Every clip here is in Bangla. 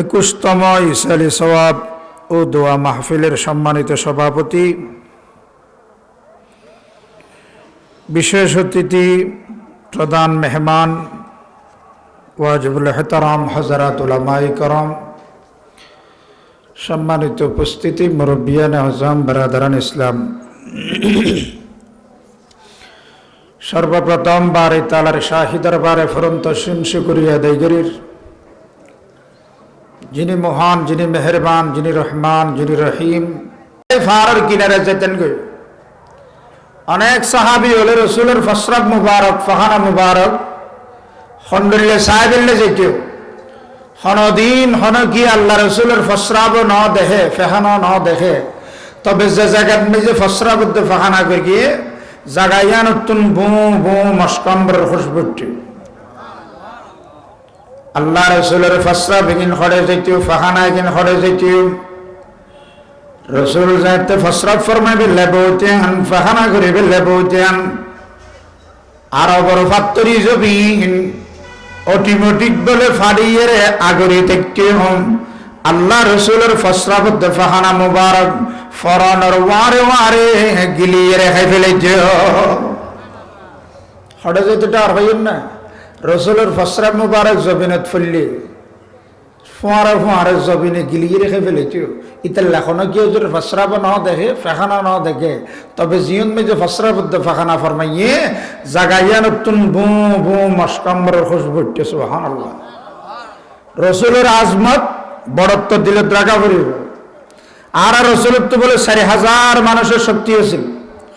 21তম ইসালি সওয়াব ও দোয়া মাহফিলের সম্মানিত সভাপতি, বিশেষ অতিথি, প্রধান মেহমান, ওয়াজিবুল এহতারাম হযরত উলামায়ে কেরাম, সম্মানিত উপস্থিতি, মুরব্বিয়ান আযম, বারাদারান ইসলাম, সর্বপ্রথম বারে তালার শাহী দরবারে ফরন্ত শুকরিয়া আদায় করি, যিনি মহান, যিনি মেহেরবান, যিনি রহমান, যিনি রহিম। ফারার কিনারে যেতেন গো, অনেক সাহাবী হলে রসুলের ফসরাব মুবারক, ফাহানা মুবারক হন্ডলে সাহেবলে যেতেও হনদিন হন কি আল্লাহ রসুলের ফসরাব ন দেখে, ফেহানো ন দেখে, তবে যে জায়গার নিজে ফসরাব ফাহানা করে গিয়ে জাগাইয়া নতুন বু বু মস্কম্বর খুশবুটি আল্লাহ রসুলের ফসরা বেগিন খড়ে যাইতেও, ফাহানা এগিন খড়ে যাইতেও, রসুল যাইতে ফসরা ফরমাই বেলে বউতেন, ফাহানা করে বেলে বউতেন, আরবর ফাত্তরি জবিন অটোমেটিক বলে ফাড়িয়ে আগরে দেখতে হম আল্লাহ রসুলের ফসরা বদ্ধ ফাহানা মুবারক ফরানোর ওয়ারে ওয়ারে গিলিয়ে রেখে ফেলেছে। খড়ে যাইতে আর হইন না, রসুলের ফসরা মুবারক জবিনত ফুললি ফোয়ারা ফোয়ারা জবিনে গিলিয়ে রেখে ফেলেছ। ইতার লেখনো কেউ যদি ফসরাব ন দেখে, ফেখানা ন দেখে, তবে জিয়ন মে যে ফসরাবদ্ধ ফাখানা ফরমাইয়ে জাগাইয়া নতুন বু বু মস্কম্বরের খুশবু উঠছে। সুবহানাল্লাহ। রসুলের আজমত বড়ত্ব দিলে দ্রাগা করিব। আর রসুলের তো বলে 4,000 মানুষের শক্তি আছে।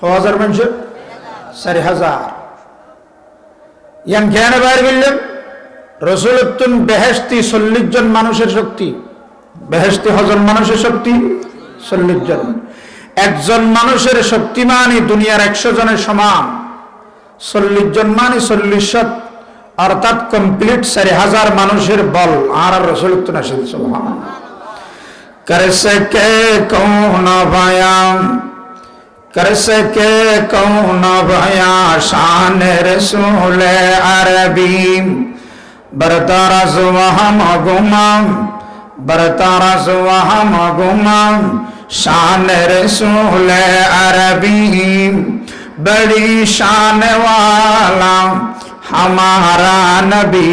1,000 মানুষের 4,000 ইয়ান কেন বাইর বললেন? রসুলতুন বেহেশতি 40 জন মানুষের শক্তি, বেহেশতি হজন মানুষের শক্তি 40 জন। একজন মানুষের শক্তি মানে দুনিয়ার 100 জনের সমান। 40 জন মানে 40 অর্থাৎ কমপ্লিট 4,000 মানুষের বল। আর রসুলতুন আসেন। সুবহানাল্লাহ। कर सके कौन बयां, कर सके कौन बयां शान रसूल अरबी, बरतारस वहम गुमाम, बरतारस वहम गुमाम शान रसूल अरबी, बड़ी शान वाला हमारा नबी,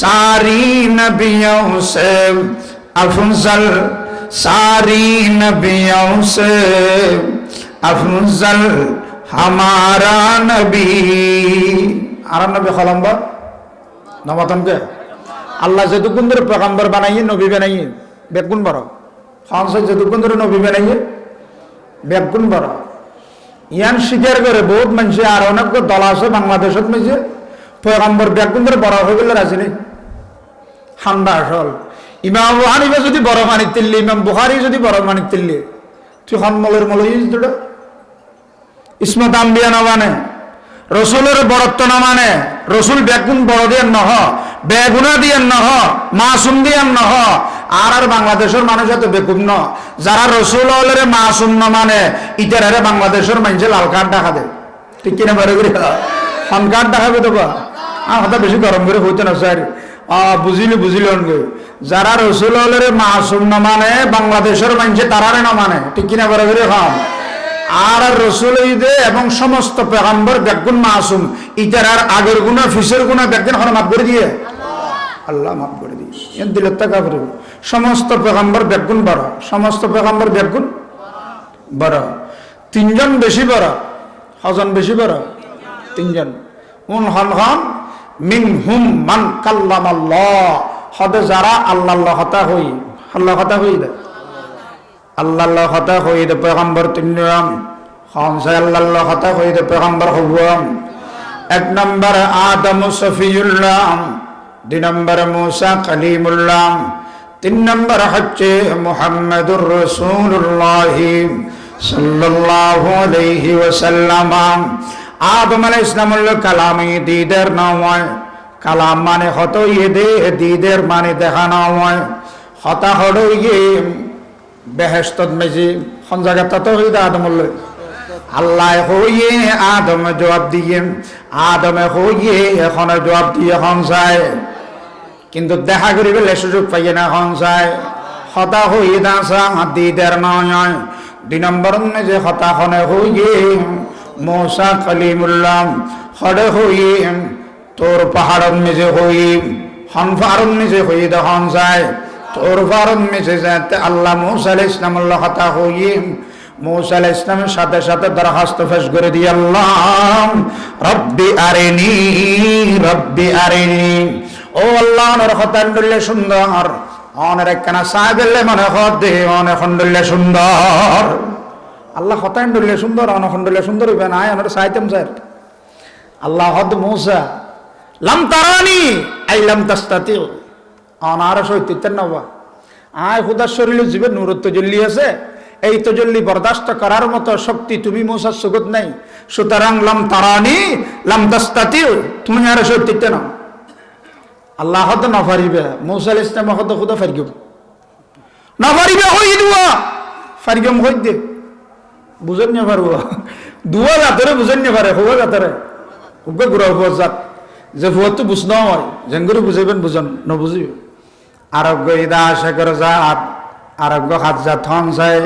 सारी नबियों से अफजल, सारी नबियों से अफजल हमारा नबी। আর নবী খলম্বর নবতনকে আল্লাহ যেটুকুন ধরে পেগম্বর বানাইয়ে, নবী বানাইয়ে, বেগুন বড় খানসে যেটুকুন ধরে নবী বানাইয়ে, বেগুন বড়। ইয়ান স্বীকার করে বহুত মানুষ। আর অনেক দল আছে বাংলাদেশত মেজে পেগম্বর বেগুন ধরে বড় হয়ে গেলে রাজি নেই। ঠান্ডা আসল ইমাম আবু হানিফা যদি বড় মানিক তিল্লি, ইমাম বুখারী যদি বড় মানিক তিল্লি, তুই হনমলের মলই দুটো ইসমত আম্বিয়া না মানে, রসুলের বড়ত্ব না মানে, রসুল বেগুন বড় দিয়ে নহ, বেগুনা দিয়ে নহ, মাসুম দিয়ে নহ। আর বাংলাদেশের মানুষ এত বেকুব ন, যারা রসুল হলের মাসুম না মানে ইটারে বাংলাদেশের মানুষে লাল কার্ড দেখা দেয়। ঠিক কিনা বারে করি হন কার্ড দেখাবে তো বা হঠাৎ বেশি গরম করে হইতে না স্যার। বুঝিলি বুঝিল যারা রসুল হলের মাসুম না মানে বাংলাদেশের মানুষে তারারে না মানে। ঠিক কিনা বড় করে খাম। আর রসুল ঈদে এবং সমস্ত পেগম্বর বেগুন মাসুম, ইটার আর আগের গুণা ফিসের গুণা বেগুন হন মাফ করে দিয়ে আল্লাহ মাফ করে দিয়ে এর দিল টাকা করে। সমস্ত পেগম্বর বেগুন বড়, সমস্ত পেগম্বর বেগুন বড়। 3 জন বেশি বড়, হজন বেশি বড় 3 জন। উন হন হন মিনহুম মান কাল্লামাল্লাহ, হবে যারা আল্লাহ কথা হই, আল্লাহ কথা হই দে, আল্লাহ কথা হই দে পেগম্বর 3 জন। খানসাই আল্লাহ কথা হই দে পেগম্বর হবম। 1 নম্বর আদম সফিউল্লাহ, 2 নম্বর মুসা কালিমুল্লাহ, 3 নম্বর হচ্ছে মুহাম্মদুর রাসূলুল্লাহ সাল্লাল্লাহু আলাইহি ওয়াসাল্লাম। আদম আলাইহিস সালামের কালামে দিদের নাম হয়। কালাম মানে হত ইয়ে দিদের মানে দেখানো হয়। হতা হলো ইয়ে বেহেশতত মেজি খন জায়গাটা তো হইদা আদমুল্লাহ আল্লাহ হইয়ে আদম জবাব দিয়ে, আদমে হইয়ে এখন জবাব দিয়ে এখন যায় কিন্তু দেখা করিবে সুযোগ পাইয়ে না হংসায় হতা হইয়ে দাসা দিদার নয় 2 নম্বর যে হতা হনে হইয়ে মূসা কালিমুল্লাহ হড়ে হইয়ে তোর পাহাড়ন মেজে হই হনফারন মেজে হই দহন যায় তোর ফারন মেজে যাতে আল্লাহ মূসা আলাইহিস সালাম আল্লাহ হতা হইয়ে মূসা আলাইহিস সালামের সাথে সাথে দরখাস্ত পেশ করে দিয়ে আল্লাহ রব্বি আরিনি ও আল্লাহ ওর হতান দিলে সুন্দর অনের একখানা সাহেবেলে মনে হতে অনেক খন্ডলে সুন্দর আল্লাহ হতান দিলে সুন্দর অনেক খন্ডলে সুন্দর হইবে না অনের সাইতেম স্যার আল্লাহ হদ মূসা লাম তারানি আই লাম তাস্তাতি অনার সইতেন না বা আয় খুদার শরীরে জীবের নূরত্ব জ্বলি আছে এই তজল্লি বরদাস্ত করার মতো শক্তি তুমি মূসার সুগত নাই সুতরাং লাম তারানি লাম তাস্তাতি তুমি আর সইতেন না আল্লাহ হদ না পারিবে মূসা আলাইহিস সালাম হদ খুদা ফারগম না পারিবে হই দুয়া ফারগম হই দে বুঝেন না পারবো দুয়া গাতরে বুঝেন না পারে হুয়া গাতরে হুগা গুরা হুয়াজাত যে হুয়া তো বুঝ না হয় জেঙ্গুরি বুঝাইবেন বুঝন না বুঝিবে আরোগ্য ইদা আশেকর জাত আরোগ্য হাত জাত হন যায়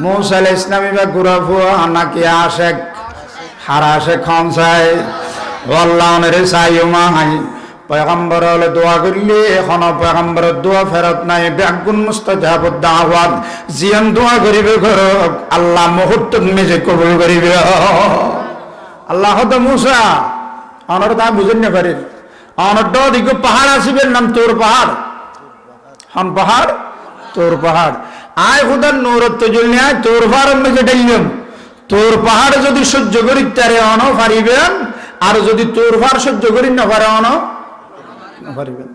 মূসা আলাইহিস সালাম বা গুরা হুয়া নাকি আশেক হারা আশেক হন যায় আল্লাহ রে সাইয়মা হাই পয়গম্বর হলে দোয়া করলে এখন পয়গম্বরের দোয়া ফেরত নাই বেগুন মুস্তাজাবুদ দাওয়াত জিয়ান দোয়া করিবে ঘর আল্লাহ মুহূর্ত মেজে কবুল করিবে আল্লাহ তো মূসা অনর তা বুঝেন না পারেন অনর দিক পাহাড় আসিবেন নাম তোর পাহাড় হন পাহাড় তোর পাহাড় আয় খুদার নূরত্ব জ্বলনি আয় তোর পাহাড় মেজে ডাইলাম তোর পাহাড় যদি সহ্য করি তারে অন পারিবেন আর যদি তোর পাহাড় সহ্য করি না পারে অন পারিবেন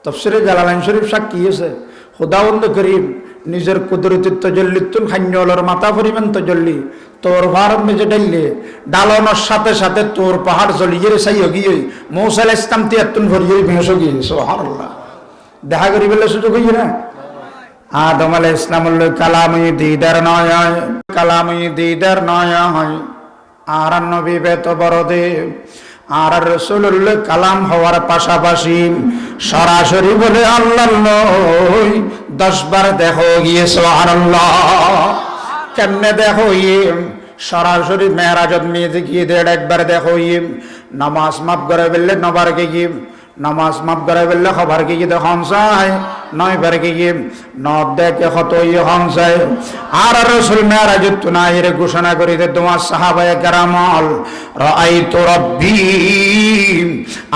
তাফসীরে জালালাইন শরীফ সাক্ষী আছে খোদাবন্দ করিম নিজের কুদরতের তজল্লিতুন খান্যলর মাথা পরিমাণ তজল্লি তোর ভারত মেজে ডাইলে ডালনের সাথে সাথে তোর পাহাড় জ্বলিয়ে চাইও গিয়ে মূসা আলাইহিস সালাম তিয়াত্তুন ভরিয়ে ভেঙে গিয়ে সুবহানাল্লাহ দেখা করি বলে সুযোগ হইয়ে না আদম আলাইহিস সালামের কালামে দিদার নয় হয় আর নবী বেত বড় দেব আর রাসূলুল্লাহ কালাম হওয়ার পাশাপাশি সরাসরি বলে আল্লাহ 10 বার দেখো গিয়ে সুবহানাল্লাহ কেমনে দেখো সরাসরি মেরাজত মেয়ে গিয়ে 1.5 বার দেখো নামাজ মাফ করে বললে 9 বার গিয়ে নামাজ মাফ করে বললে খবর কি দেখান চাই 9 বার গিয়ে নদ দেখে কত হন চাই আর রাসূল মেরাজত নাইরে ঘোষণা করিতে তোমার সাহাবায়ে কেরামল রাআইতু রাব্বি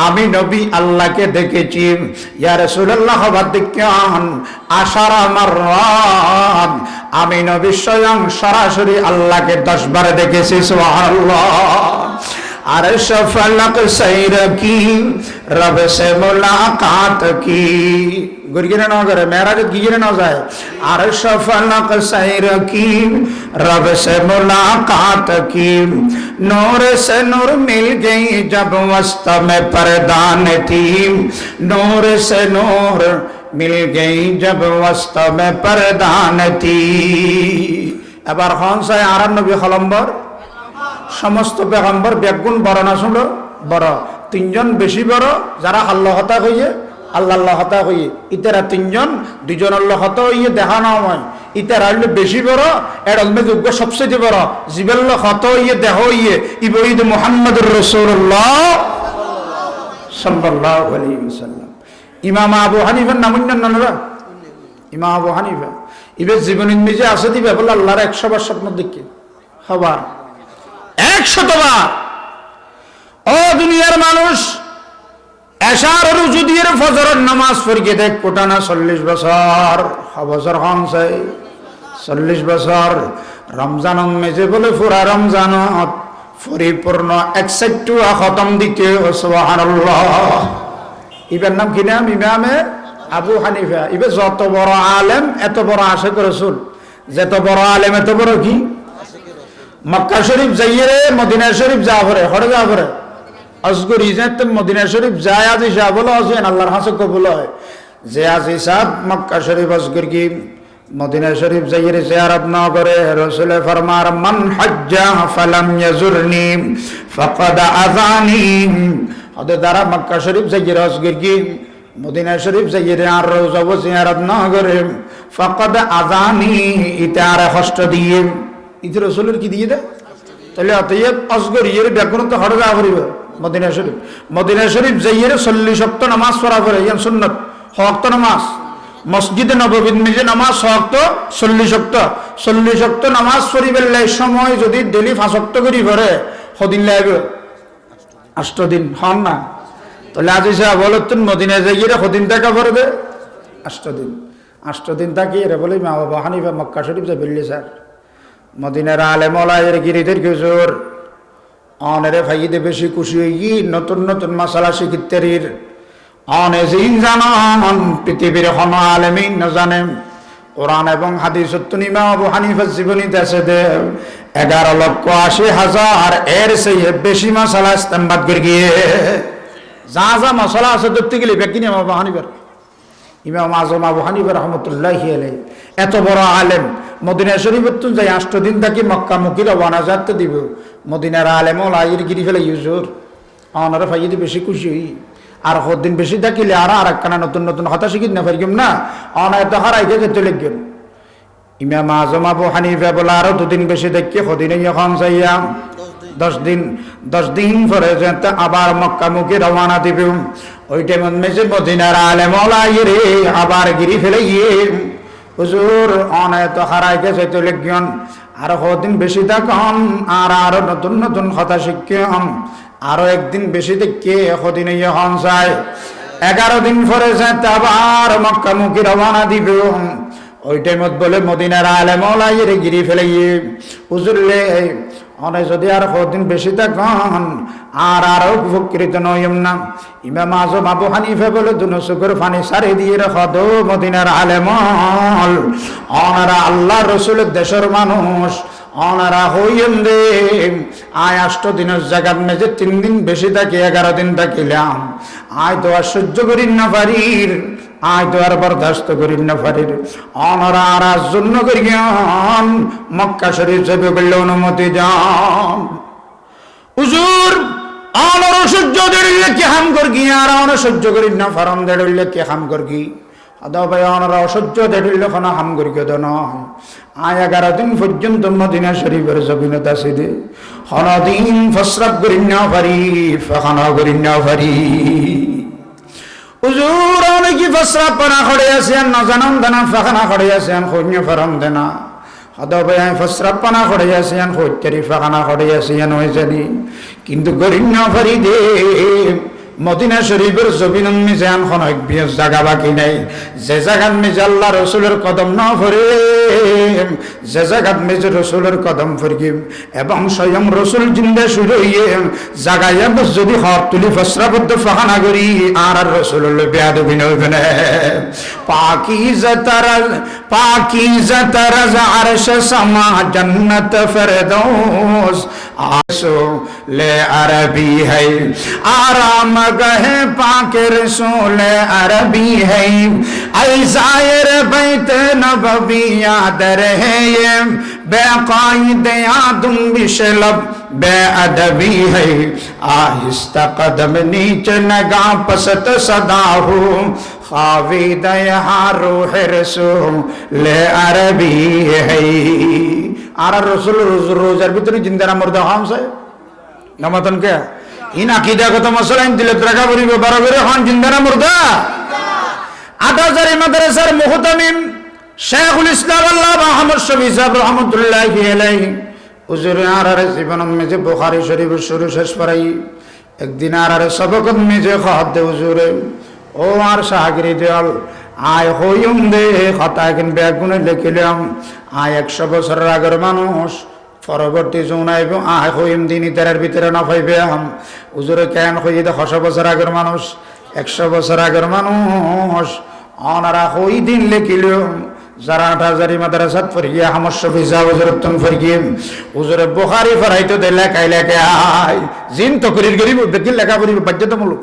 আমি নবী আল্লাহকে দেখেছি ইয়া রাসূলুল্লাহ খবর দেখান আশারা মাররাত আমি নবী স্বয়ং সরাসরি আল্লাহকে 10 বার দেখেছি সুবহানাল্লাহ अर्श फलक सैर की रब से मुलाकात की गुरगिरे ना करे मेराज गिरे ना जाए अर्श फलक सैर की रब से मुलाकात की नूर से नूर मिल गई जब वस्त में परदान थी नूर से नूर मिल गई जब वस्त में परदान थी এবার খান সাহেব আরাম নবী খলম্বর সমস্ত পেগম্বর বেগুন বড় না শুনলো বড় 3 জন বেশি বড় যারা আল্লাহ হতা হইয়ে আল্লাহ হতা হইয়ে ইতারা 3 জন 2 জন আল্লাহ হতা হইয়ে দেখা না হয় ইতারা হইলে বেশি বড় এর মধ্যে যোগ্য সবচেয়ে বড় জিবাল্লাহ হতা হইয়ে দেহ হইয়ে ইবঈদ মুহাম্মদুর রাসূলুল্লাহ সাল্লাল্লাহু আলাইহি ওয়াসাল্লাম ইমাম আবু হানিফার নাম জানেন ইমাম আবু হানিফা ইবে জীবনের নিজে আছে দিবে বলে আল্লাহর 100 বার স্বপ্ন দেখে হবার 100 বার ও দুনিয়ার মানুষ এশার রুজু দিয়ে ফজরের নামাজ পড়ে দেখ কোটানা 40 বছর বছর হনছে 40 বছর রমজান মেজে বলে পুরা রমজানত পরিপূর্ণ 61 খতম দিতে সুবহানাল্লাহ ইবের নাম কি নাম ইমামে আবু হানিফা ইবে যত বড় আলেম এত বড় আশিক রাসূল যত বড় আলেম এত বড় কি মক্কা শরীফ যাইয়ে মদিনা শরীফ যা পরে হড়ে যা পরে আসগর ইজাত মদিনা শরীফ যায় আজি যা বলো আছেন আল্লাহর হাসে কবুল হয় যে আজি সাহেব মক্কা শরীফ আসগর কি মদিনা শরীফ যাইয়ে জিয়ারত না করে রাসূল ফরমার মান হজ্জা ফালাম ইয়াজুরনি ফাকাদ আযানি ওদের দ্বারা মক্কা শরীফ যাইয়ে আসগর কি মদিনা শরীফ যাইয়ে আর রওজা জিয়ারত না করে ফাকাদ আযানি ইতার কষ্ট দিয়ে ইতি রাসূলের কি দিয়ে দেয় তাহলে অতএব অজগরিয়ের ব্যাকরণ তো হড়া করিব মদিনা শরীফ যাইয়ে 40 ওয়াক্ত নামাজ পড়া করে ইয়ান সুন্নাত ওয়াক্ত নামাজ মসজিদে নববীর মিজে নামাজ ওয়াক্ত 40 ওয়াক্ত নামাজ পড়িবার লাই সময় যদি ডেলি 5 ওয়াক্ত করি পড়ে কদিন লাগবে 8 দিন হন না তাহলে আজি সাহেব বলতেন মদিনা যাইয়ে কদিন টাকা পড়বে 8 দিন থাকি এরা বলে মা বাবা হানিফা মক্কা শরীফ যা বললি স্যার মদিনার আলেম ওলামায়ের গিরিদের হুজুর অনেরে ফাইদে বেশি খুশি হই নতুন মাসালা শিখিতেরির অনে জিন জানান পৃথিবীর কোন আলেমিন না জানেন কোরআন এবং হাদিস ইমাম আবু হানিফার জীবনীতে আছে দে 11,80,000 এর চেয়ে বেশি মাসালা ইস্তেমবাদ করে গিয়ে যা মাসালা আছে ধরতে গেলে ব্যক্তি আবু হানিফার ইমাম আজম আবু হানিফা রহমতুল্লাহি আলাইহি এত বড় আলেম মদিনা শরীফের তুন যাই 8 দিন থাকি মক্কা মুখী রওনা যাতে দিব মদিনার আলেম ওলাইয়ের গিরি ফেলে ইউজুর অনারা ফাইদি বেশি খুশি হই আর কদিন বেশি থাকিলে আর একখানা নতুন কথা শিখি না পারিম না অনায় তো হারাইকে যেতে লাগবেন ইমাম আজম আবু হানিফা বলে আরো 2 দিন বেশি দেখি কদিন এখন যাইয়া 10 দিন পরে যেতে আবার মক্কা মুখী রওনা দিব ওই টাইমে মেজে মদিনার আলেম ওলাইয়ের আবার গিরি ফেলে হুজুর অনায় তো হারাইকে যেতে লাগবেন আর কদিন বেশি থাকুন আর আরো নতুন কথা শিখিম আরো একদিন বেশি দেখে কদিন এখন যায় 11 দিন পরে যেতে আবার মক্কা মুখী রওনা দিব ওই টাইমত বলে মদিনার আলেম ওলাইয়ের গিরি ফেলে হুজুরলে অনে যদি আর কদিন বেশি থাকুন আর আরো উপকৃত নইম না ইমাম আজম আবু হানিফা বলে দুনসুকের পানি সারি দিয়ে রাখো দো মদিনার আলেম অনারা আল্লাহ রসুলের দেশের মানুষ অনারা হইম দে আয় 8 দিনের জায়গা মেজে 3 দিন বেশি থাকি 11 দিন থাকিলাম আয় তো আর সহ্য করি না পারির আয় তো আর বরদাস্ত করি না পারির অনারা আর জন্য করিয়ান মক্কা শরীফ যাবে বললে অনুমতি যান হুজুর অনর সহ্য দেড়িলে কি হাম করগি আর অন সহ্য করি না ফারম দেড়িলে কি হাম করগি আদা ভাই অনর অসহ্য দেড়িলে কোন হাম করগি তো নয় আয় 11 দিন পর্যন্ত মদিনা শরীফের জমিনত আছে দে হনদিন ফসরাত করি না পারি ফাখানা করি না পারি হুজুর অনেক ফসরাত পানা খড়ে আছেন না জানান দেনা ফাখানা খড়ে আছেন খন্য ফারম দেনা আদা ভাই ফসরাত পানা খড়ে আছেন খৈতেরি ফাখানা খড়ে আছেন ওই জানি কিন্তু করি না পারি দে মদিনা শরীফের জমিন মিজান খন জায়গা বাকি নাই যে জায়গার মিজে আল্লাহ রসুলের কদম না ভরে যে জায়গার মিজে রসুলের কদম ফরগিম এবং স্বয়ং রসুল জিন্দা শুরু হইয়ে জায়গায় যদি হাত তুলি ফসরাবদ্ধ ফাহানা করি আর রসুলের বেয়াদবি নইবে না পাকিজা তারাজ আরশ সামা জান্নাত ফেরদৌস आसो ले अरबी है आराम गहे पाके रसूल अरबी है ऐ जायर बैत नबवी याद रहे ये बेकायद यादुम बिशलब बेअदबी है आहिस्ता कदम नीचे नगा पसत सदा हो खाविद यहाँ रूह रसूल ले अरबी है আর রসুল রোজার ভিতরে জিন্দারা মুর্দা হামছে নামাতন কে ইন আকীদাগত মাসলা ইন দিলে রাখা পড়িবে বরাবর হন জিন্দারা মুর্দা 8000 মাদ্রাসার মুহতামিম শেখুল ইসলাম আল্লাহ মুহাম্মদ শফি সাহেব রাহমাতুল্লাহি আলাইহি হুজুর আরারে জীবন মেজে বুখারী শরীফ শুরু শেষ পড়াই একদিন আরারে সবক মেজে খাদ দে হুজুরে ও আর সাগরি দেল আয় হইম দে কথা কিন বেগুনে লিখিলাম আয় 100 বছরের আগের মানুষ পরবর্তী জোনাইব আয় হইম দিন ইতারের ভিতরে না পাইবে হুজুরে কেন হই দে 100 বছর আগের মানুষ 100 বছর আগের মানুষ অনারা হই দিন লিখিল যারা 8000 মাদ্রাসাত পড়িয়া আমার শফি সাহেব হুজুরতন পড়িয়ে হুজুরে বুখারী পড়াইতো দে লেখাই আয় জিন তকরির গরিব বেকিল লেখা পড়িব বাধ্যতামূলক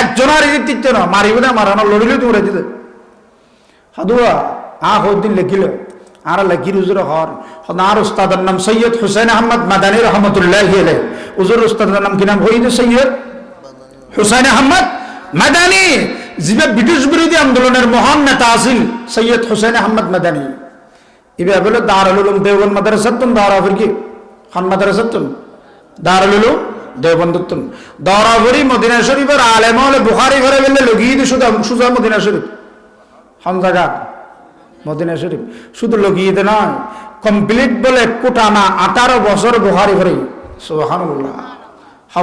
একজনের ইতিত্ব না মারিব না মারানো লড়িলে তোমরা দিতে হাদুয়া হদিন লিখিল আর লেখির হুজুর হর আর উস্তাদের নাম সৈয়দ হুসেন আহমদ মাদানী রহমতুল্লাহি আলাইহি হুজুর উস্তাদের নাম কি নাম হইদ সৈয়দ হুসেন আহমদ মাদানী যিনি ব্রিটিশ বিরোধী আন্দোলনের মহান নেতা আছেন সৈয়দ হোসেন আহমদ মাদানী এবার বলে দারুল উলুম দেওবন্দ মাদ্রাসাতুন দারাফির কি খান মাদ্রাসাতুন দারুল উলুম দেওবন্দতুন দারাফির মদিনা শরীফের আলেম হলে বুখারী ঘরে বললে লগিয়ে দি সুজা মদিনা শরীফ কোন জায়গা মদিনা শরীফ শুধু লগিয়ে দে নয় কমপ্লিট বলে কোটানা 18 বছর বুখারী ঘরে সুবহানাল্লাহ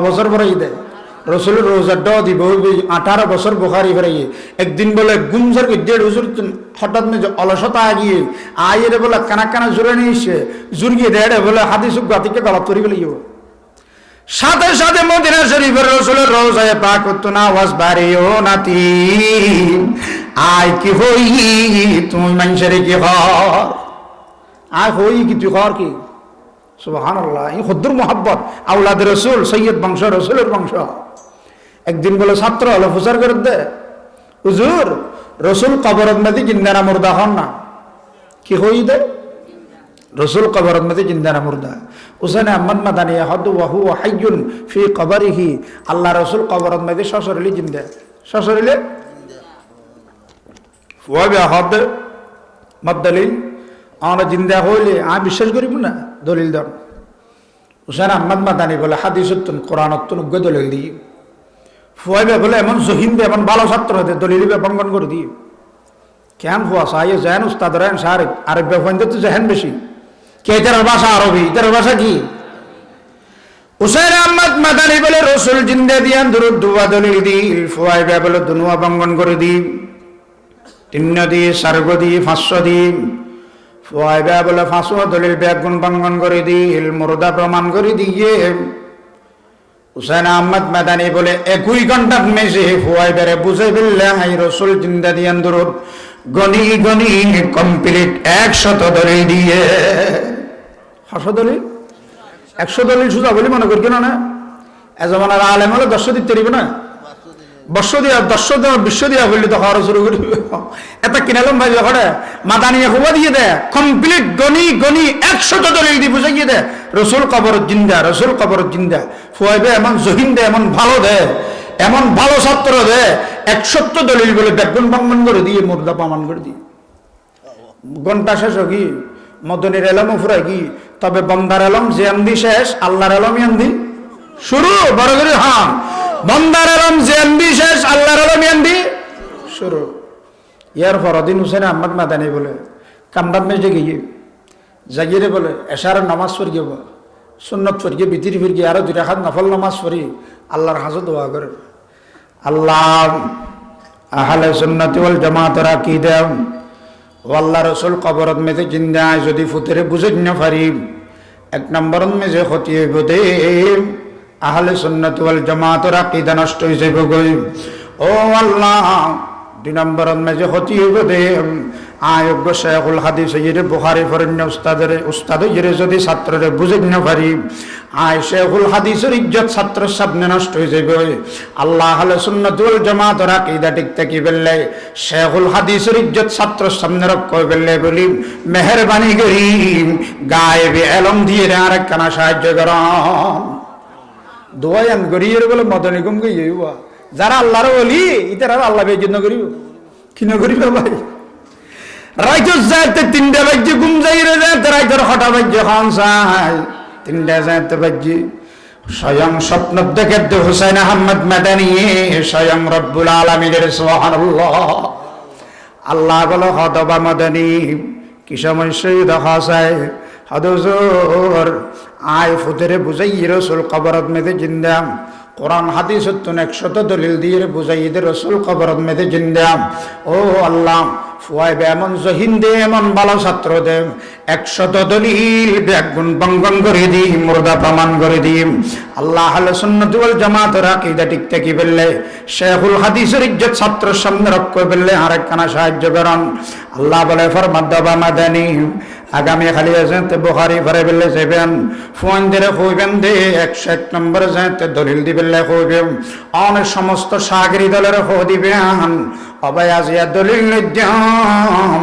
বছর পরে ঈদে রসুলের রোজার ড দিব 18 বছর বুখারী ঘরে একদিন বলে গুমজার দেড় হুজুর হঠাৎ মে অলসতা গিয়ে আয়ের বলে কানা কানা জোরে নিয়েছে জোর গিয়ে দেড়ে বলে হাদিস গাতিকে গলত করি বলে সাথে সাথে মদিনা শরীফের রসুলের রোজায় পাক করতো না ওয়াজ বাড়িও নাতি আয় কি হই তুমি মানুষের কি হর আয় হই কি তুই হর কি সুবহানাল্লাহ এই খুদ্দুর মোহাব্বত আওলাদ রসুল সৈয়দ বংশ রসুলের বংশ একদিন বলে ছাত্র হলো ফুসার করে দে হুজুর রসুল কবরত মধ্যে জিন্দানা মুর্দা হন না কি হই দে রসুল কবরত মধ্যে জিন্দানা মুর্দা হুসেন আহমদ মাদানী হদ ওয়াহু হাইয়ুন ফি কবরিহি আল্লাহ রসুল কবরত মধ্যে সশরীরে জিন্দা সশরীরে ওয়াবে হদ মদ দলিল আমরা জিন্দা হইলে আমি বিশ্বাস করিব না দলিল দর হুসেন আহমদ মাদানী বলে হাদিসুন কোরআনতুন উগ্র দলিল দিই ফুয়াইবে বলে এমন জহিন দে এমন ভালো ছাত্র হতে দলিল বঙ্গন করে দিই কেন হুয়া সাহিয়ে জেন উস্তাদ রেন সার আরব ফন্দ তো জেহেন বেশি কে এটার ভাষা আরবি এটার ভাষা কি হুসেন আহমদ মাদানী বলে রসুল জিন্দা দিয়ান দুরুদ দুয়া দলিল দিই ফুয়াইবে বলে দুনুয়া বঙ্গন করে দিই 3 দি সার্গ দি 500 দি ফুয়াইবা বলে 500 দলিল ব্যাগুন বঙ্গন করে দিল মুর্দা প্রমাণ করে দিয়ে হুসেন আহমদ মাদানী বলে 21 ঘন্টার মেঝে ফুয়াইবারে বুঝে বললে হাই রসুল জিন্দা দিয়ান দুরুদ গনি গনি কমপ্লিট 100 দলিল দিয়ে 100 দলিল 100 দলিল সুজা বলি মনে করি না এ জমানার আলেম হলে 10 দিতে পারিব না বর্ষ দিয়া 10 দেওয়া বিশ্ব দিয়া বললি তো খাওয়া শুরু করি এটা কিনালাম ভাই যখন মাদানী হুবা দিয়ে দেয় কমপ্লিট গনি গনি 100 দলিল দিয়ে বুঝে গিয়ে দেয় রসুল কবর জিন্দা রসুল কবর জিন্দা ফুয়াইবে এমন জহিন দে এমন ভালো দে এমন ভালো ছাত্র দে 100 দলিল বলে ব্যাগুন বঙ্গন করে দিয়ে মুর্দা প্রমাণ করে দিয়ে ঘন্টা শেষ কি মদনের এলম ফুরাই কি তবে বন্দার এলম যে আন্দি শেষ আল্লাহর এলম আন্দি শুরু বড় করে হ্যাঁ বন্দার এলম যে আন্দি শেষ আল্লাহর এলম আন্দি শুরু ইয়ার পরদিন হুসেন আহমদ মাদানী বলে কামরাত মেজে গিয়ে জাগিরে বলে এশার নামাজ পড়ি গিয়ে সুন্নত পড়ি গিয়ে বিতির ফির গিয়ে আরো 2 রাকাত নফল নামাজ পড়ি আল্লাহর হাজত দোয়া করে আল্লাহ আহলে সুন্নাত ওয়াল জামাতের আকীদা ও আল্লাহ রসুল কবরত মেজে জিন্দা যদি ফুতেরে বুঝে না পারি 1 নম্বরত মেজে ক্ষতি হইব দে আহলে সুন্নাত ওয়াল জামাতের আকীদা নষ্ট হয়ে যাবে গই ও আল্লাহ 2 নম্বরত মেজে ক্ষতি হইব দে আয়োগ্য শেখুল হাদিস সৈয়দ বুখারী ফরন্য উস্তাদ যদি ছাত্ররে বুঝে না পারি আয় শেখুল হাদিসের ইজ্জত ছাত্রের সামনে নষ্ট হয়ে যাবে আল্লাহ আহলে সুন্নাত ওয়াল জামাতের আকীদা ঠিক থাকি বললে শেখুল হাদিসের ইজ্জত ছাত্রের সামনে রক্ষা বললে বলি মেহেরবানি করি গায়েবে এলম দিয়ে আরেক কানা সাহায্য করম দোয়ায়ান গরিয়ের বলে মদনী গুম গইয়া যারা আল্লাহর ওলি ইতারা আল্লাহ বেজন্য করিব কিনা করিব ভাই রাইজর যাইতে 3টা বাজে ঘুম যাই রে যাইতে রাইজর 6টা বাজে খান চাই 3টা যাইতে বাজে স্বয়ং স্বপ্ন দেখে দে হুসাইন আহমদ মাদানী স্বয়ং রব্বুল আলামিনের সুবহানাল্লাহ আল্লাহ বলে হদবা মাদানী কি সময় সেই দেখা যায় হদজুর আয় ফুতেরে বুঝাই রাসূল কবরত মেদে জিন্দা কোরআন হাদিসত 100 দলিল দিয়ে বুঝাই দে রাসূল কবরত মেদে জিন্দা ও আল্লাহ ফুয়াইবে এমন জহিন দে এমন ভালো ছাত্র দে 100 দলিল ব্যাগুন বঙ্গন করে দি মুর্দা প্রমাণ করে দি আল্লাহ আহলে সুন্নাত ওয়াল জামাতের আকীদা ঠিক থাকি বললে শেখুল হাদিসের ইজ্জত ছাত্রের সামনে রক্ষা বললে আরেক কানা সাহায্য করেন আল্লাহ বলে ফরমাদবা মাদানী আগামী খালি যাতে বুখারী পড়ে বললে যাবেন ফোন দিয়ে কইবেন দে 101 নম্বর যাতে দলিল দিবেলে কইবেন অনেক সমস্ত সাগরী দলের কো দিবেন অবাই আজিয়া দলিল নিদ্যাম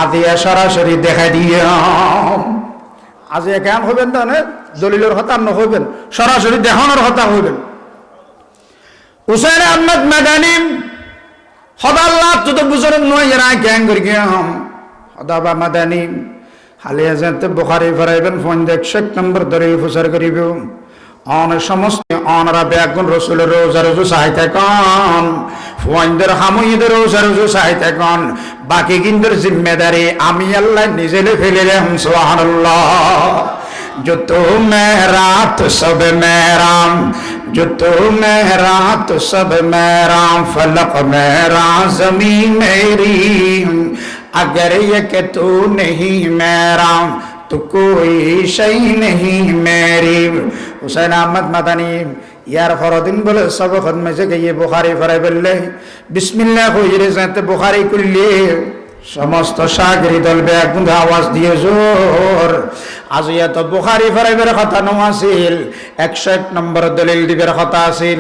আজিয়া সরাসরি দেখা দিয়াম আজিয়া কেন হবেন না দলিলের কথা না হইবেন সরাসরি দেখানোর কথা হইবেন হুসাইন আহমদ মাদানী হদা আল্লাহ তো বুঝর নয় এরা গ্যাং করি গিয়াম হদা বা মাদানি হালিয়া যেতে বুখারি ফরাইবেন ফোন দেখ 1 নম্বর দলিল ফুসার করিব অন সমস্ত অনরা বেগুন রসুলের রোজা রোজু সাহিত্য কন ফোনদের হামুইদের রোজা রোজু সাহিত্য কন বাকি কিন্দের জিম্মেদারি আমি আল্লাহ নিজে ফেলিলাম সুবহানাল্লাহ जो तो मेरा तो सब मेरा जो तो मेरा तो सब मेरा फलक मेरा ज़मीन मेरी अगर ये कि तू नहीं मेरा तो कोई शई नहीं मेरी हुसैन अहमद मदनी यार फरदिन बोले सब खत्म से गई बुखारी फराई बोले बिस्मिल्लाह हो ये जाते बुखारी कुल्ली समस्त शागिरी दल बेगुंद आवाज दिए जोर आज ये तो बुखारी फराइबर কথা নওয়াসিল 101 নম্বর দলিল দিবের কথা আছিল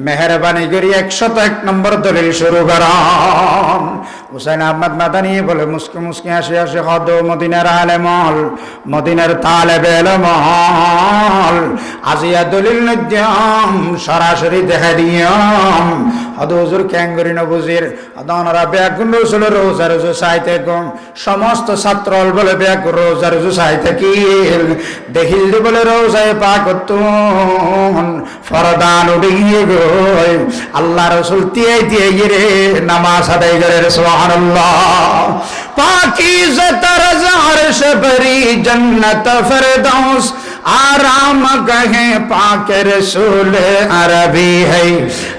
মেহেরবানি করি 101 নম্বর দলিল শুরু করান হুসাইন আহমদ মাদানী বলে মুস্কি মুস্কি আসে আসে কদ মদিনার আলেমল মদিনার তালেবে ইলমল আজিয়া দলিল নদ্যাম সরাসরি দেখা দিয়াম হদ হুজুর ক্যাঙ্গরি নবুজির আদানরা বেগুন রসুল রোজা রোজা সাইতে কম সমস্ত ছাত্র বলে বেগুন রোজা রোজা সাইতে কি দেখিল বলে রোজায় পাক তুন ফরদান উড়িয়ে গই আল্লাহ রাসূল দিয়ে দিয়ে রে নামাজ আদায় করে সুবহানাল্লাহ পাকিজা তারজা আরশ বরি জান্নাত ফিরদাউস आराम कहे पाक रसूल अरबी है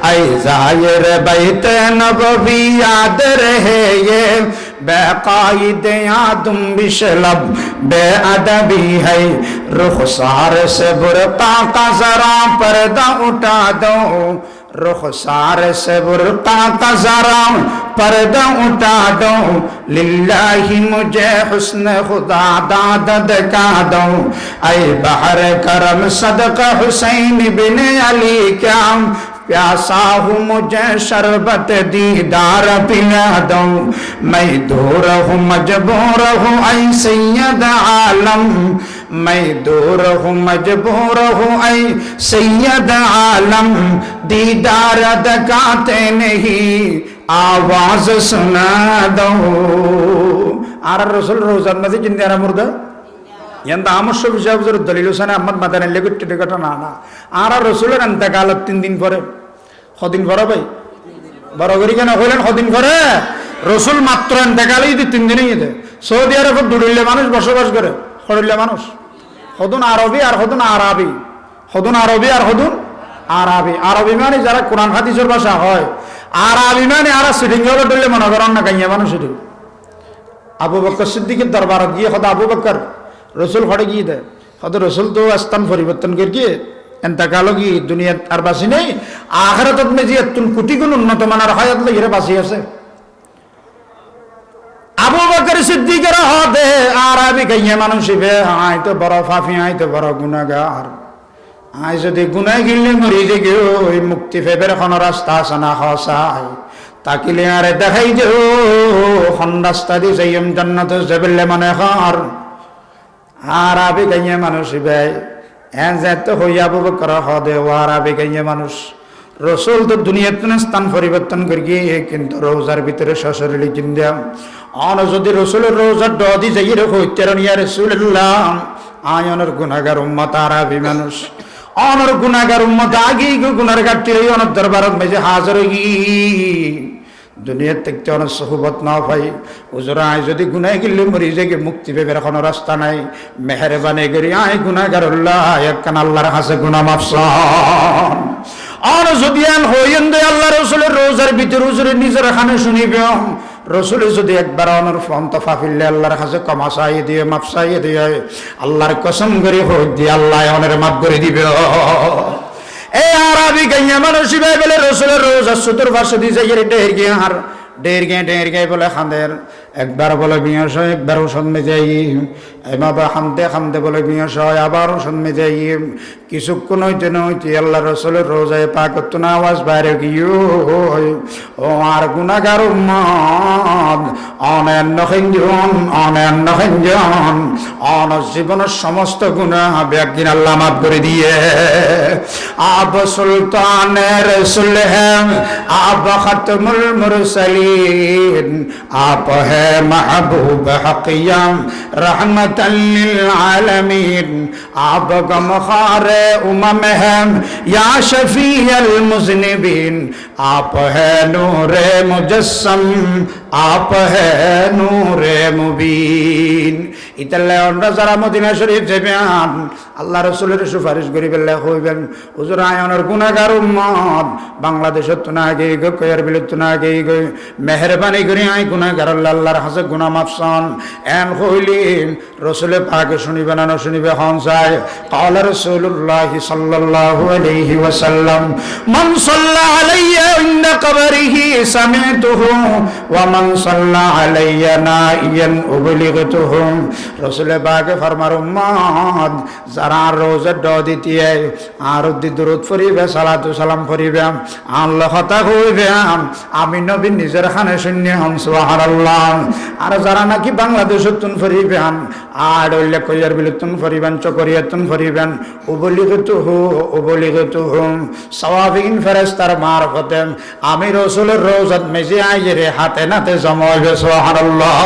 ऐ जाहिर बैत नबवी याद रहे ये बेकायद यादुम बिशलब बेअदबी है रुखसार से बुरका का जरा पर्दा उठा दो रुखसार से बुरका का जरा पर्दा उठा दो लिल्लाही मुझे हुस्न खुदा दाद दिखा दो ऐ बहर करम सदका हुसैन बिन अली क्या प्यासा हूँ मुझे शरबत दीदार पिला दो मैं दूर हूँ मजबूर हूँ ऐ सैयद आलम मैं दूर हूँ मजबूर हूँ ऐ सैयद आलम दीदार दिखाते नहीं आवाज सुना दो आर रसूल रोजान मजे जिंदा मुर्दा ಎಂತ ಆಮರ್ಶ ವಿಷಯ ದಲೀಲ್ ಹುಸೈನ್ ಅಹಮದ್ মাদানী লেগুটে ঘটনা না আর রসুলের ইন্তেকাল 3 দিন পরে কদিন পরে ভাই বড় করি কেন হইলেন কদিন পরে রসুল মাত্র ইন্তেকালই 3 দিনই ইদে সৌদি আরবে দুড়িলে মানুষ বসবাস করে খড়িলে মানুষ হদুন আরবি আর হদুন আরাবি হদুন আরবি আর হদুন আরাবি আরবি মানে যারা কোরআন হাদিসের ভাষা হয় আরাবি মানে আর সিটিং হলো ডলে মনে করেন না কাইয়া মানুষ এটি আবু বকর সিদ্দিকের দরবারে গিয়ে খোদা আবু বকর রসুল খড়ে গিয়ে দেয় হয়তো রসুল তো স্থান পরিবর্তন করে গিয়ে এন্তকাল কি দুনিয়া আর বাসি নেই আখিরাতত মে যে তুন কোটি গুণ উন্নত মানের হায়াত লইরে বাসি আছে আবু বকর সিদ্দিকের হদে আরবি কাইয়া মানুষ হবে আই তো বড় ফাফি আই তো বড় গুনাহগার আই যদি গুনাহ গিললে মরি যে গিয়ে ওই মুক্তি ফেবের কোন রাস্তা আছে না হসাই তাকিলে আরে দেখাই যে কোন রাস্তা দিয়ে যাইম জান্নাতে যাবেলে মানে হার আরবি গাইয়ে মানুষ ভাই এন যেতে হইয়া আবু বকর হদে ও আরবি গাইয়ে মানুষ রসুল তো দুনিয়াতে স্থান পরিবর্তন করে গিয়ে কিন্তু রোজার ভিতরে সশরীরে জিন্দা অন যদি রসুলের রোজার ডদি যাই রে হইতেরন ইয়া রাসূলুল্লাহ আয়নের গুনাহগার উম্মত আরবি মানুষ অনর গুনাহগার উম্মত আগি গুনার গাটি অনর দরবারত মেজে হাজির হই দুনিয়ার থেকে অনেক সহবত না পাই হুজুরা আয় যদি গুনাহ গিলে মরি যে মুক্তি পেবের কোনো রাস্তা নাই মেহেরবানি করি আয় গুনাহগার আল্লাহ একখান আল্লাহর কাছে গুনাহ মাফসান আর যদি আন হইন দে আল্লাহ রাসূলের রোজার ভিতর হুজুরে নিজের কানে শুনিবে রসুলের যদি একবার অনর ফোন তো ফাফিল্লে আল্লাহর কাছে ক্ষমা চাই দিয়ে মাফ চাই দিয়ে আল্লাহর কসম করে হোক দিয়ে আল্লাহ অনের মাফ করে দিবে এ আরবি গাইয়া মানুষ ভাই বলে রসুলের রোজা সুতোর পাশে দিয়ে যাই ঢের গে বলে খাঁদের একবার বলে বিয়স একবার ওষুধ মেজাই এভাবে খামতে বলে বিয়স হয় আবার ওষুধ মেজাই কিছুক্ষণ হইতে নইতে আল্লাহ রসুলের রোজায় পাকত না আওয়াজ বাইরে গিয়ে ও আর গুনাহগার উম্মত অনন্য জীবনের সমস্ত গুনাহ একদিন আল্লাহ মাফ করে দিয়ে আব সুলতানের সুলহেম আব খতমুল মুরসালিন আপ হে মাহবুব হকিয়াম রহমতাল লিল আলামিন আপ গমখারে उमम है या शफी अल मुज़निबीन आप है नूरे मुजस्सम आप है नूरे मुबीन ইতাল্লাহ আমরা যারা মদিনা শরীফ যাবেন আল্লাহ রাসূলের সুপারিশ করিবেন কইবেন হুজুর আয়নের গুনাহগার উম্মত বাংলাদেশত তো না গই গো কয়ার বিলত না গই গো মেহেরবানি করে আই গুনাহগার আল্লাহর হাসে গুনাহ মাফসান এন কইলেন রাসূলে পাক শুনিবেন না শুনিবে হন যায় قال رسول الله صلى الله عليه وسلم من صلى علي عند قبره سمعته ومن صلى علي نائيا أبلغته رسول পাক ফরমার উম্মত যারা রোজা দিতে আর দরুদ পড়িবে সালাতু সালাম পড়িবে আল্লাহ কথা কইবে আমি নবী নিজের খানে শূন্য হন সুবহানাল্লাহ আর যারা নাকি বাংলাদেশত তুন পড়িবেন আর ওইলে কইয়ার বিলতুন পড়িবেন চকরিয়াতুন পড়িবেন উবলিগতুহু সাওয়াবিন ফেরেশতার মারফতে আমি রাসূলের রওজাত মেজে আইরে হাতে নাতে জমা হইবে সুবহানাল্লাহ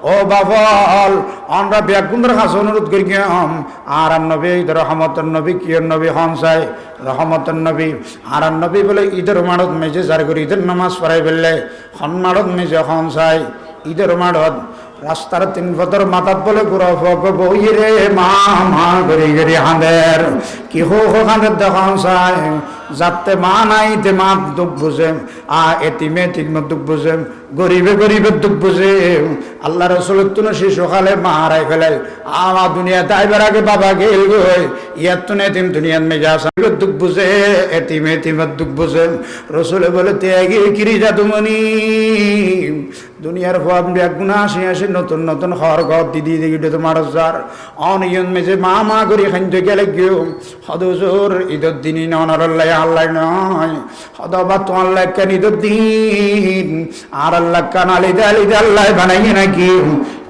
ও বাবাল আমরা বেগুনর কাছে অনুরোধ করি আর নবী রহমতুন নবী কিয়র নবী হন চাই রহমতুন নবী আর নবী বলে ঈদের মাড়ত মেজে যার করে ঈদের নামাজ পড়াই বললে হন মাড়ত মেজে হন চাই ঈদের মাড়ত রাস্তার তিন ফতর মাথাত বলে গুড়া ফক বই রে মা মা গরি গরি হাঁদের কি হো হাঁদের দেখান চাই যাতে মা নাই তে মা দুঃখ বুঝে এতিমে তিমে দুঃখ বুঝে গরিবে গরিবের দুঃখ বুঝে আল্লাহ রসুলের তুন শিশু খালে মা হারাই ফেলে আমার দুনিয়াতে আইবার আগে বাবা গেল গই ইয়ার তুন এতিম দুনিয়ার মেজা দুঃখ বুঝে এতিমে তিমের দুঃখ বুঝে রসুলে বলে ত্যাগী কিরি জাদুমণি দুনিয়ার ভাব গুণা আসি আসি নতুন নতুন হর ঘর দিদি দিদি তোমার যার অনিয়ন মেজে মা মা করি খাইতে গেলে গিয়েও হদজোর ঈদের দিনই ননারাল্লাহ আল্লাহ নয় হদবা তো আল্লাহ কেন ঈদের দিন আর আল্লাহ কান আলিদে আলিদে আল্লাহ বানাইয়ে নাকি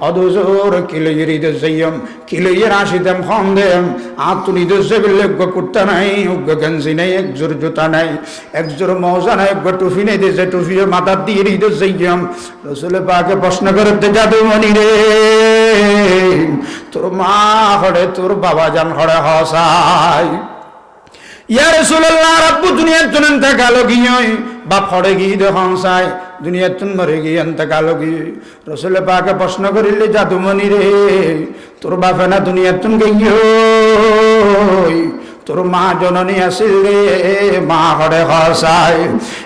হদজোর কিলোয়ের ঈদের যাইম কিলোয়ের আসিতাম ফোন দেম আর তুমি ঈদের যাবিলে কুর্তা নাই উগ্র গেঞ্জি নাই একজোর জুতা নাই একজোর মজা নাই উগ্র টুফি নেই যে টুফিও মাথার দিয়ে ঈদের যাইম রসুলে পাকে প্রশ্ন করতে জাদু মনি রে তোর মা হরে তোর বাবা জান হরে হসাই ইয়া রাসূলুল্লাহ রাব্বু দুনিয়ার তুন তাকালো গিয়ে বাপ হরে গিয়ে দেখন চাই দুনিয়ার তুন মরে গিয়ে তাকালো গিয়ে রসুলে পাকে প্রশ্ন করিলে জাদু মনি রে তোর বাপে না দুনিয়ার তুন গিয়ে তোর মা জননী আসিল রে মা হরে হসাই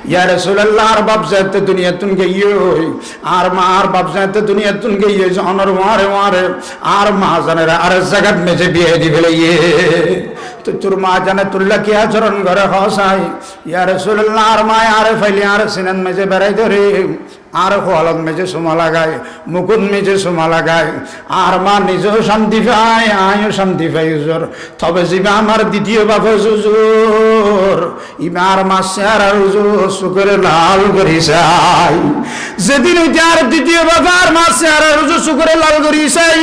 ইয়া রাসূলুল্লাহর বাপ যাতে দুনিয়া তুন গইয়ে আর মা আর বাপ যাতে দুনিয়া তুন গইয়ে জনর মারে মারে আর মা জানেরা আর জায়গা মেজে বিয়ে দি ফেলাইয়ে তো তোর মা জানে তুল্লা কি আচরণ করে হসাই ইয়া রাসূলুল্লাহর মা আর ফাইলি আর সিনান মেজে বেড়াই ধরে আর খোয়ালত মেজে সুমা লাগায় মুকুট মেজে সুমা লাগায় আর মা নিজেও শান্তি পায় আয়ও শান্তি পাই হুজুর তবে জিবা আমার দ্বিতীয় বাপ হুজুর ইমার মাসে আর হুজুর শুকরে লাল করি চাই যেদিন যার দ্বিতীয় বাবার মাসে আর হুজুর শুকরে লাল করি চাই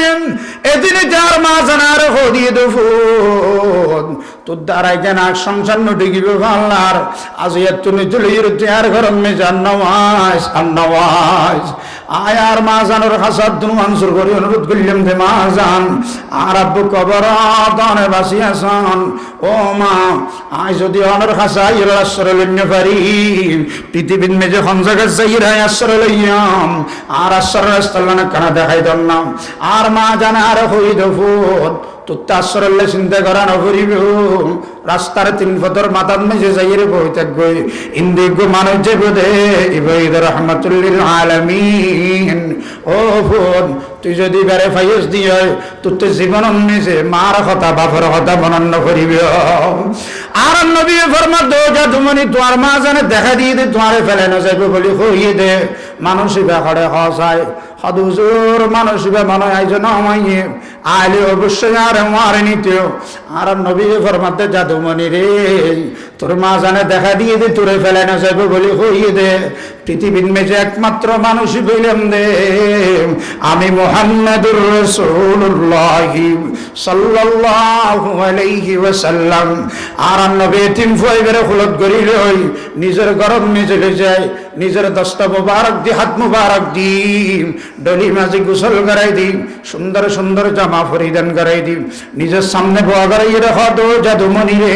এদিন যার মা জানার হদিয়ে দুফুন তোর দ্বারাই কেন সংসার নটিকিবে ভাল্লার আজ এত নিচলির চেয়ার গরম মেজার নওয়াজ আর নওয়াজ আয়ার মা জানোর হাসার দুন মানসুর করে অনুরোধ করলাম যে মা জান আর আব্বু কবর দানে বাসি আসান ও মা আয় যদি অনর হাসা ইর আশ্রয় লইতে পারি পৃথিবীর মেজে কোন জায়গায় যাইরা আশ্রয় লইয়াম আর আশ্রয় স্থলনে কানা দেখাই দন্নাম আর মা জানা আর হই দফুত তুত্তা আশ্রয় চিন্তা করা নকরিব রাস্তার তিন ফতর মাথার মেজে যাইরে বই থাকবে ইন্দিগো মানুষ যে বোধে ইবাইদ রহমাতুল লিল আলামিন ও ফোন তুই যদি বেড়ে ফাইস দিয়ে তোর তো জীবন মেজে মার কথা বাপের কথা বর্ণনা করিব আর নবী ফরমাত দো জাদুমনি তোমার মা জানে দেখা দিয়ে দে তোমারে ফেলে না যাইবে বলি হইয়ে দে মানুষ বেখড়ে হসায় হদুজুর মানুষ বে মনে আইজন আমাইয়ে আইলে অবশ্যই আর মারে নিতেও আর নবী ফরমাতে জাদুমনি রে তোর মা জানে দেখা দিয়ে দে তোরে ফেলে না যাইবে বলি হইয়ে দে পৃথিবীর মেজে একমাত্র মানুষ বললাম দে আমি মুহাম্মাদুর রাসূলুল্লাহ সাল্লাল্লাহু আলাইহি ওয়াসাল্লাম আর নবী তিন ফয়বের খুলত গরিল হই নিজের গরম নিজে যায় নিজের দস্তা মুবারক দি হাত মুবারক দি ডলি মাঝে গোসল করাই দি সুন্দর সুন্দর জামা পরিধান করাই দি নিজের সামনে বয়া করাই রেখা দো জাদুমণি রে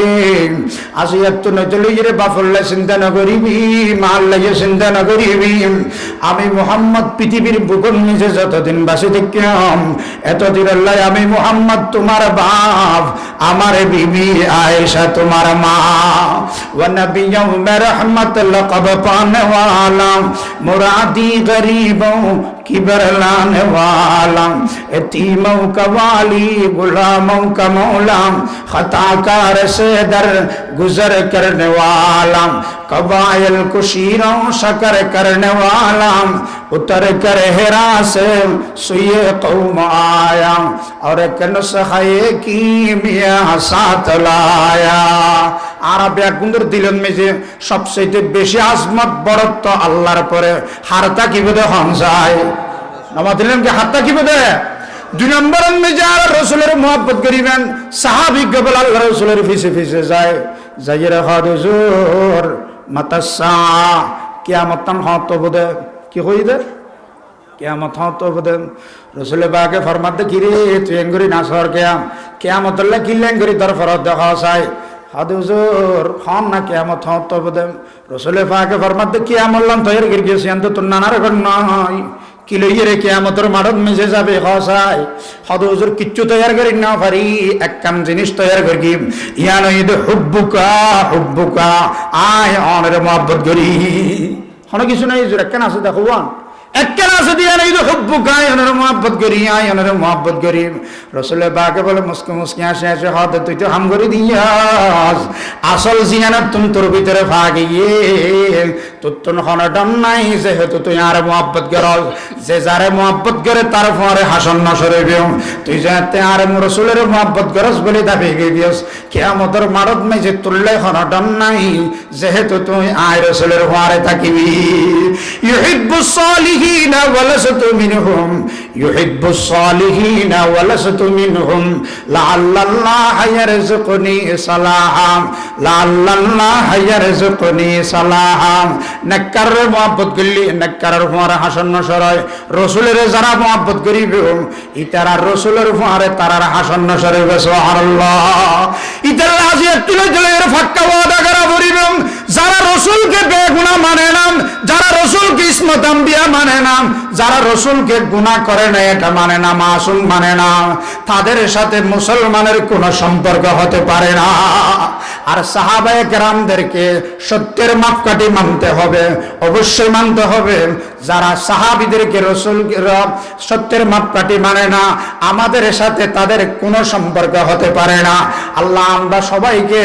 আসি এত নজলি রে বাফল্লা চিন্তা না করিবি মাল লাগে চিন্তা না করিবি আমি মুহাম্মদ পৃথিবীর বুকন নিজে যতদিন বাসি দেখলাম এতদিন আল্লাহ আমি মুহাম্মদ তোমার বাপ আমার বিবি আয়েশা তোমার মা ওয়া নবিয়্যুম বিরহমাত লাকাব পানে ওয়ালা মুরাদি গরিবো কিবর লানে ওয়ালা यतीमों का वाली गुलामों का मौला खताकार से दर गुजर करने वाला कबायल को शीरों शकर करने वाला उतर कर हिरा से सुये कौम आया और एक नुस्खे की मिया साथ लाया আরবে গুন্দর দিলেন মেজে সবচেয়ে বেশি আজমত বড়ত্ব আল্লাহর পরে হারতা কি বলে হন যায় নামা দিলেন কি হারতা কি বলে দুই নম্বর যারা রসুলের মোহাব্বত করিবেন সাহাবী কেবল আল্লাহ রসুলের পিছে পিছে যায় যাই রেখা হুজুর মাতাসা কিয়ামত হত বদে কি কইদে কিয়ামত হত বদে রসুলের বাগে ফরমাত কি রে তুই এঙ্গুরি না সর কিয়ামত আল্লাহ কিল্লেন করি তোর ফরত দেখা চাই হাদুজুর খান না কিয়ামত হত বদে রসুলের বাগে ফরমাত কিয়ামত লাম তৈরি করে গেছি আন্ত তোর নানার ঘর নাই কি লইয়ে রে কিয়ামতের মাঠত মেজে যাবে হসাই হদুজুর কিচ্ছু তৈরি করি না পারি এক কাম জিনিস তৈরি করি ইয়া নইদ হুব্বুকা হুব্বুকা আয় অনের মোহাব্বত করি হন কিছু নাই জুর কেন আছে দেখো একখান আছে দিয়া নইদ হুব্বুকা অনের মোহাব্বত করি আয় অনের মোহাব্বত করি রসুলের বাকে বলে মুস্কি মুস্কি আসে আসে হদ তুই তো হাম করে দিয়াস আসল জিয়ানত তুমি তোর ভিতরে ভাগিয়ে তোর তো হনডন নাই যেহেতু তুই আর মোহাব্বত করল যে যারে মোহাব্বত করে তার পরে হাসন নসরে বেও তুই যাতে আর রসুলের মোহাব্বত করস বলে দাবি গিয়েস কিয়ামতের মারত মে যে তুললে হনডন নাই যেহেতু তুই আয় রসুলের পরে থাকিবি ইউহিব্বুস সালিহিনা ওয়ালাসতু মিনহুম ইউহিব্বুস সালিহিনা ওয়ালাসতু মিনহুম লাআল্লাল্লাহ ইয়ারযুকুনি সালাহাম লাআল্লাল্লাহ ইয়ারযুকুনি সালাহাম নেককার মোহাব্বত করলি নেককারের পরে হাসন নসরয় রসুলের যারা মোহাব্বত করিবে ইতারা রসুলের পরে তারার হাসন নসরবে সুবহানাল্লাহ ইতারা আজিয়া তুলে তুলে এর ফাক্কা ওয়াদা করা করিবে যারা রসুলকে বেগুনাহ মানে না যারা রসুলকে ইসমত আম্বিয়া মানে না যারা রসুলকে গুনাহ করে না এটা মানে না মাসুম মানে না তাদের সাথে মুসলমানের কোনো সম্পর্ক হতে পারে না আর সাহাবায়ে কেরামদেরকে সত্যের মাপকাঠি মানতে হবে অবশ্যই মানতে হবে যারা সাহাবীদেরকে রসুল সত্যের মাপকাঠি মানে না আমাদের সাথে তাদের কোনো সম্পর্ক হতে পারে না আল্লাহ আমরা সবাইকে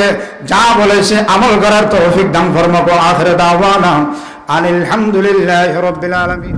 যা বলেছে আমল করার তৌফিক দান ফরমাও আখির দাওয়ানা আলহামদুলিল্লাহি রাব্বিল আলামিন।